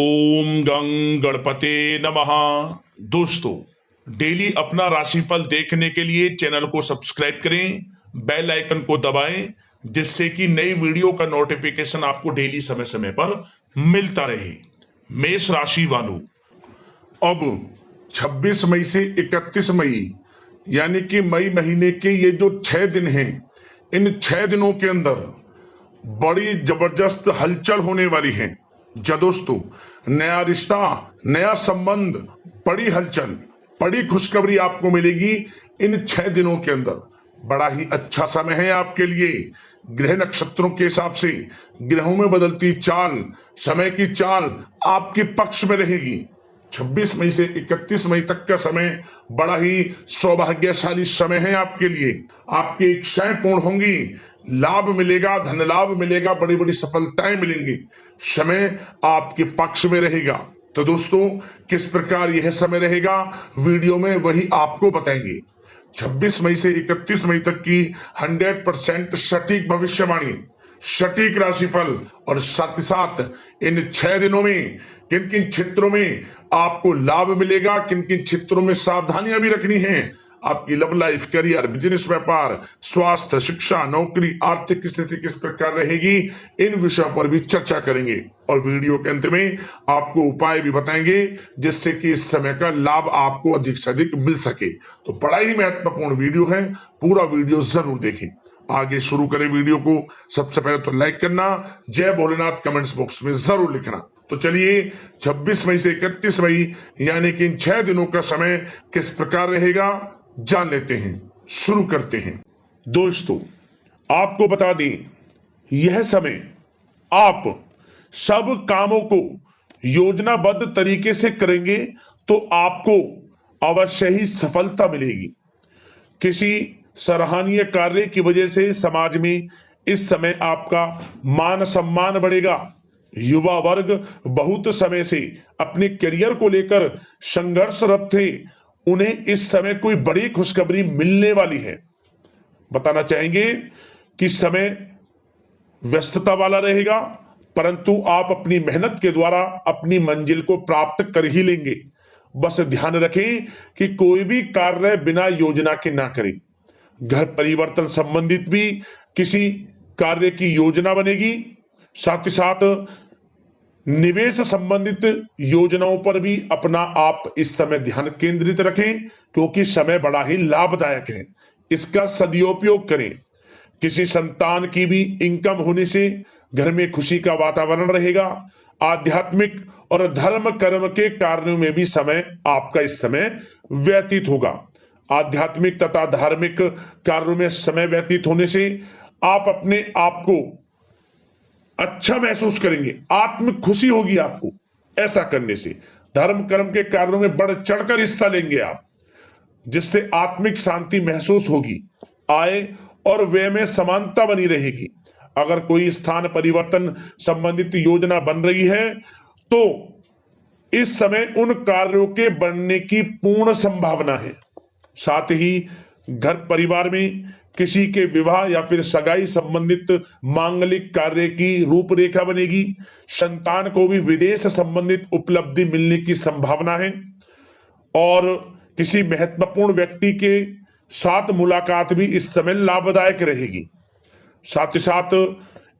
ओम गं गणपते नमः। दोस्तों, डेली अपना राशिफल देखने के लिए चैनल को सब्सक्राइब करें, बेल आइकन को दबाएं, जिससे कि नई वीडियो का नोटिफिकेशन आपको डेली समय समय पर मिलता रहे। मेष राशि वालों, अब 26 मई से 31 मई यानी कि मई महीने के ये जो 6 दिन हैं, इन 6 दिनों के अंदर बड़ी जबरदस्त हलचल होने वाली है। जा दोस्तों, नया रिश्ता, नया संबंध, बड़ी हलचल, बड़ी खुशखबरी आपको मिलेगी इन 6 दिनों के अंदर। बड़ा ही अच्छा समय है आपके लिए। ग्रह नक्षत्रों के हिसाब से ग्रहों में बदलती चाल, समय की चाल आपके पक्ष में रहेगी। 26 मई से 31 मई तक का समय बड़ा ही सौभाग्यशाली समय है आपके लिए। आपकी इच्छाएं पूर्ण होंगी, लाभ मिलेगा, धन लाभ मिलेगा, बड़ी बड़ी सफलताएं मिलेंगी। समय आपके पक्ष में रहेगा। तो दोस्तों, किस प्रकार यह समय रहेगा वीडियो में वही आपको बताएंगे। 26 मई से 31 मई तक की 100% सटीक भविष्यवाणी, सटीक राशिफल और साथ ही साथ इन 6 दिनों में किन किन क्षेत्रों में आपको लाभ मिलेगा, किन किन क्षेत्रों में सावधानियां भी रखनी है, आपकी लव लाइफ, करियर, बिजनेस, व्यापार, स्वास्थ्य, शिक्षा, नौकरी, आर्थिक स्थिति किस प्रकार रहेगी, इन विषयों पर भी चर्चा करेंगे। और वीडियो के अंत में आपको उपाय भी बताएंगे जिससे कि इस समय का लाभ आपको अधिक से अधिक मिल सके। तो बड़ा ही महत्वपूर्ण वीडियो है, पूरा वीडियो जरूर देखें। आगे शुरू करें वीडियो को। सबसे पहले तो लाइक करना, जय भोलेनाथ कमेंट्स बॉक्स में जरूर लिखना। तो चलिए, 26 मई से 31 मई यानी कि इन 6 दिनों का समय किस प्रकार रहेगा जान लेते हैं। शुरू करते हैं। दोस्तों, आपको बता दें, यह समय आप सब कामों को योजनाबद्ध तरीके से करेंगे तो आपको अवश्य ही सफलता मिलेगी। किसी सराहनीय कार्य की वजह से समाज में इस समय आपका मान सम्मान बढ़ेगा। युवा वर्ग बहुत समय से अपने करियर को लेकर संघर्षरत थे, उन्हें इस समय कोई बड़ी खुशखबरी मिलने वाली है। बताना चाहेंगे कि समय व्यस्तता वाला रहेगा, परंतु आप अपनी मेहनत के द्वारा अपनी मंजिल को प्राप्त कर ही लेंगे। बस ध्यान रखें कि कोई भी कार्य बिना योजना के ना करें। घर परिवर्तन संबंधित भी किसी कार्य की योजना बनेगी। साथ ही साथ निवेश संबंधित योजनाओं पर भी अपना आप इस समय ध्यान केंद्रित रखें, क्योंकि समय बड़ा ही लाभदायक है। इसका सदुपयोग करें। किसी संतान की भी इनकम होने से घर में खुशी का वातावरण रहेगा। आध्यात्मिक और धर्म कर्म के कार्यों में भी समय आपका इस समय व्यतीत होगा। आध्यात्मिक तथा धार्मिक कार्यों में समय व्यतीत होने से आप अपने आप को अच्छा महसूस करेंगे, आत्म खुशी होगी आपको ऐसा करने से। धर्म कर्म के कार्यों में बढ़ चढ़कर हिस्सा लेंगे आप, जिससे आत्मिक शांति महसूस होगी। आय और व्यय में समानता बनी रहेगी। अगर कोई स्थान परिवर्तन संबंधित योजना बन रही है तो इस समय उन कार्यों के बनने की पूर्ण संभावना है। साथ ही घर परिवार में किसी के विवाह या फिर सगाई संबंधित मांगलिक कार्य की रूपरेखा बनेगी। संतान को भी विदेश संबंधित उपलब्धि मिलने की संभावना है और किसी महत्वपूर्ण व्यक्ति के साथ मुलाकात भी इस समय लाभदायक रहेगी। साथ ही साथ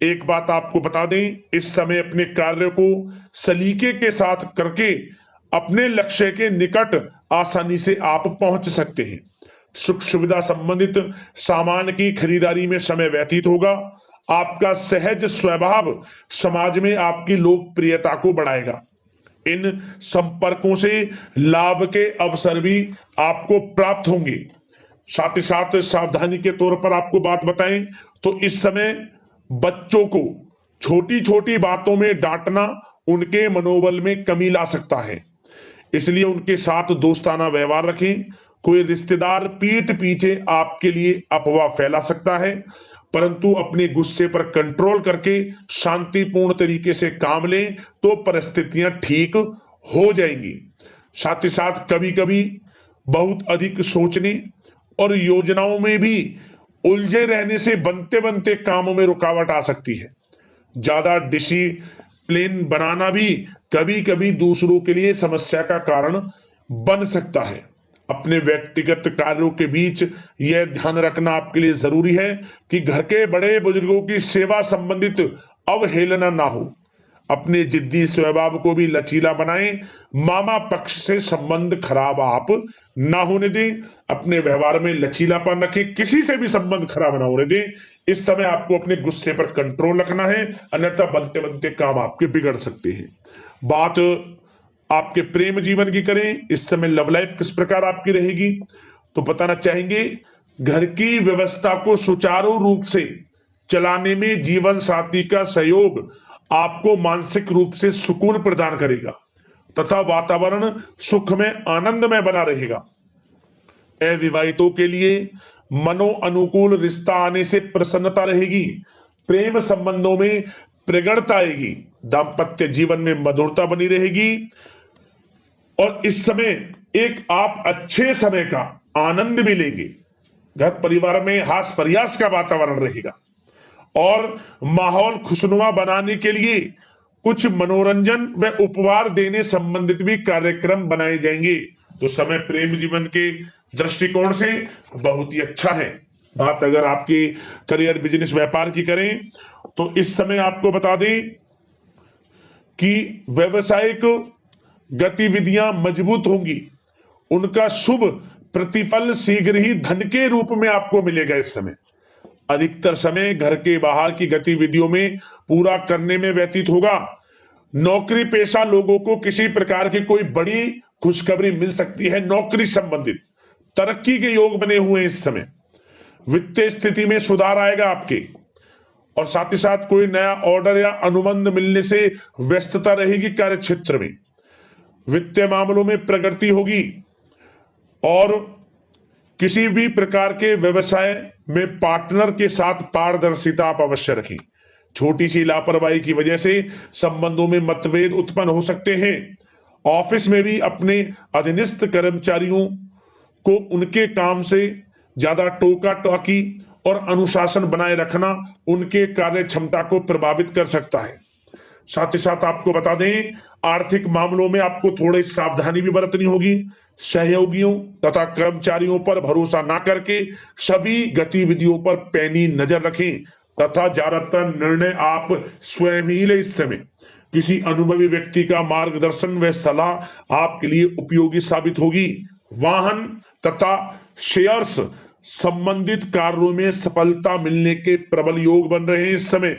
एक बात आपको बता दें, इस समय अपने कार्य को सलीके के साथ करके अपने लक्ष्य के निकट आसानी से आप पहुंच सकते हैं। सुख सुविधा संबंधित सामान की खरीदारी में समय व्यतीत होगा। आपका सहज स्वभाव समाज में आपकी लोकप्रियता को बढ़ाएगा। इन संपर्कों से लाभ के अवसर भी आपको प्राप्त होंगे। साथ ही साथ सावधानी के तौर पर आपको बात बताएं तो इस समय बच्चों को छोटी छोटी बातों में डांटना उनके मनोबल में कमी ला सकता है, इसलिए उनके साथ दोस्ताना व्यवहार रखें। कोई रिश्तेदार पीठ पीछे आपके लिए अफवाह फैला सकता है, परंतु अपने गुस्से पर कंट्रोल करके शांतिपूर्ण तरीके से काम लें तो परिस्थितियां ठीक हो जाएंगी। साथ ही साथ कभी कभी बहुत अधिक सोचने और योजनाओं में भी उलझे रहने से बनते बनते कामों में रुकावट आ सकती है। ज्यादा प्लान बनाना भी कभी कभी दूसरों के लिए समस्या का कारण बन सकता है। अपने व्यक्तिगत कार्यों के बीच यह ध्यान रखना आपके लिए जरूरी है कि घर के बड़े बुजुर्गों की सेवा संबंधित अवहेलना ना हो। अपने जिद्दी स्वभाव को भी लचीला बनाएं। मामा पक्ष से संबंध खराब आप ना होने दें। अपने व्यवहार में लचीलापन रखें, किसी से भी संबंध खराब ना होने दें। इस समय आपको अपने गुस्से पर कंट्रोल रखना है, अन्यथा बनते बनते काम आपके बिगड़ सकते हैं। बात आपके प्रेम जीवन की करें, इस समय लव लाइफ किस प्रकार आपकी रहेगी तो बताना चाहेंगे। घर की व्यवस्था को सुचारू रूप से चलाने में जीवन साथी का सहयोग आपको मानसिक रूप से सुकून प्रदान करेगा तथा वातावरण सुख में आनंदमय बना रहेगा। अविवाहितों के लिए मनो अनुकूल रिश्ता आने से प्रसन्नता रहेगी। प्रेम संबंधों में प्रगड़ता आएगी। दाम्पत्य जीवन में मधुरता बनी रहेगी और इस समय एक आप अच्छे समय का आनंद भी लेंगे। घर परिवार में हास प्रयास का वातावरण रहेगा और माहौल खुशनुमा बनाने के लिए कुछ मनोरंजन व उपहार देने संबंधित भी कार्यक्रम बनाए जाएंगे। तो समय प्रेम जीवन के दृष्टिकोण से बहुत ही अच्छा है। बात अगर आपकी करियर बिजनेस व्यापार की करें तो इस समय आपको बता दें कि व्यवसायिक गतिविधियां मजबूत होंगी। उनका शुभ प्रतिफल शीघ्र ही धन के रूप में आपको मिलेगा। इस समय अधिकतर समय घर के बाहर की गतिविधियों में पूरा करने में व्यतीत होगा। नौकरी पेशा लोगों को किसी प्रकार की कोई बड़ी खुशखबरी मिल सकती है। नौकरी संबंधित तरक्की के योग बने हुए हैं। इस समय वित्तीय स्थिति में सुधार आएगा आपके और साथ ही साथ कोई नया ऑर्डर या अनुबंध मिलने से व्यस्तता रहेगी। कार्य क्षेत्र में वित्तीय मामलों में प्रगति होगी और किसी भी प्रकार के व्यवसाय में पार्टनर के साथ पारदर्शिता आप अवश्य रखें। छोटी सी लापरवाही की वजह से संबंधों में मतभेद उत्पन्न हो सकते हैं। ऑफिस में भी अपने अधीनस्थ कर्मचारियों को उनके काम से ज्यादा टोका टाकी और अनुशासन बनाए रखना उनके कार्य क्षमता को प्रभावित कर सकता है। साथ ही साथ आपको बता दें, आर्थिक मामलों में आपको थोड़ी सावधानी भी बरतनी होगी। सहयोगियों तथा कर्मचारियों पर भरोसा ना करके सभी गतिविधियों पर पैनी नजर रखें तथा ज्यादातर निर्णय आप स्वयं ही लें। इस समय किसी अनुभवी व्यक्ति का मार्गदर्शन व सलाह आपके लिए उपयोगी साबित होगी। वाहन तथा शेयर्स संबंधित कार्यों में सफलता मिलने के प्रबल योग बन रहे हैं इस समय।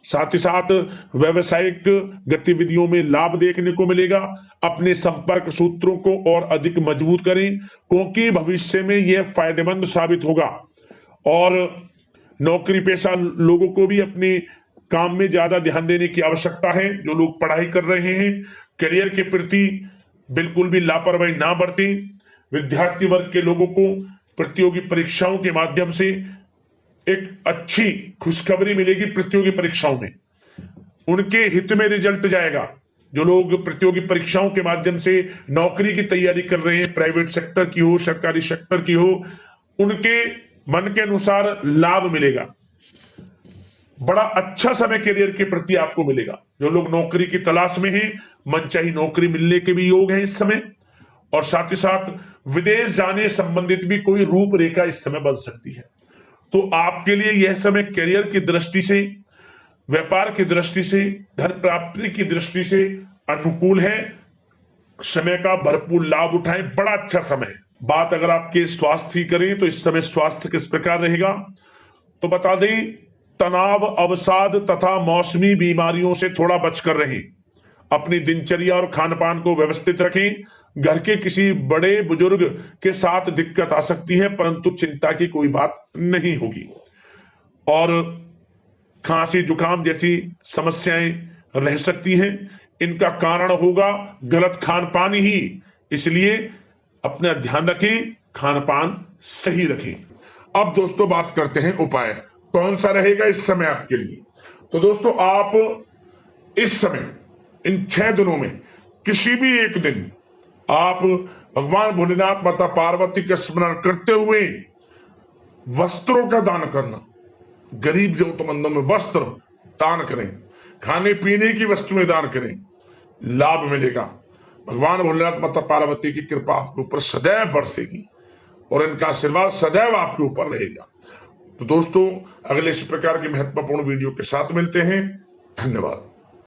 साथ ही साथ व्यवसायिक गतिविधियों में लाभ देखने को मिलेगा। अपने संपर्क सूत्रों को और अधिक मजबूत करें क्योंकि भविष्य में यह फायदेमंद साबित होगा। और नौकरी पेशा लोगों को भी अपने काम में ज्यादा ध्यान देने की आवश्यकता है। जो लोग पढ़ाई कर रहे हैं, करियर के प्रति बिल्कुल भी लापरवाही ना बरतें। विद्यार्थी वर्ग के लोगों को प्रतियोगी परीक्षाओं के माध्यम से एक अच्छी खुशखबरी मिलेगी। प्रतियोगी परीक्षाओं में उनके हित में रिजल्ट जाएगा। जो लोग प्रतियोगी परीक्षाओं के माध्यम से नौकरी की तैयारी कर रहे हैं, प्राइवेट सेक्टर की हो, सरकारी सेक्टर की हो, उनके मन के अनुसार लाभ मिलेगा। बड़ा अच्छा समय करियर के प्रति आपको मिलेगा। जो लोग नौकरी की तलाश में हैं, मनचाही नौकरी मिलने के भी योग हैं इस समय। और साथ ही साथ विदेश जाने संबंधित भी कोई रूपरेखा इस समय बन सकती है। तो आपके लिए यह समय करियर की दृष्टि से, व्यापार की दृष्टि से, धन प्राप्ति की दृष्टि से अनुकूल है। समय का भरपूर लाभ उठाएं, बड़ा अच्छा समय है। बात अगर आपके स्वास्थ्य की करें तो इस समय स्वास्थ्य किस प्रकार रहेगा तो बता दें, तनाव, अवसाद तथा मौसमी बीमारियों से थोड़ा बचकर रहें। अपनी दिनचर्या और खान पान को व्यवस्थित रखें। घर के किसी बड़े बुजुर्ग के साथ दिक्कत आ सकती है परंतु चिंता की कोई बात नहीं होगी। और खांसी जुकाम जैसी समस्याएं रह सकती हैं। इनका कारण होगा गलत खान पान ही। इसलिए अपना ध्यान रखें, खान पान सही रखें। अब दोस्तों बात करते हैं उपाय कौन सा रहेगा इस समय आपके लिए। तो दोस्तों आप इस समय इन 6 दिनों में किसी भी एक दिन आप भगवान भोलेनाथ, माता पार्वती का स्मरण करते हुए वस्त्रों का दान करना। गरीब जरूरतमंदों में वस्त्र दान करें। खाने पीने की वस्तुएं दान करें, लाभ मिलेगा। भगवान भोलेनाथ माता पार्वती की कृपा आपके ऊपर सदैव बरसेगी और इनका आशीर्वाद सदैव आपके ऊपर रहेगा। तो दोस्तों, अगले इस प्रकार की महत्वपूर्ण वीडियो के साथ मिलते हैं। धन्यवाद।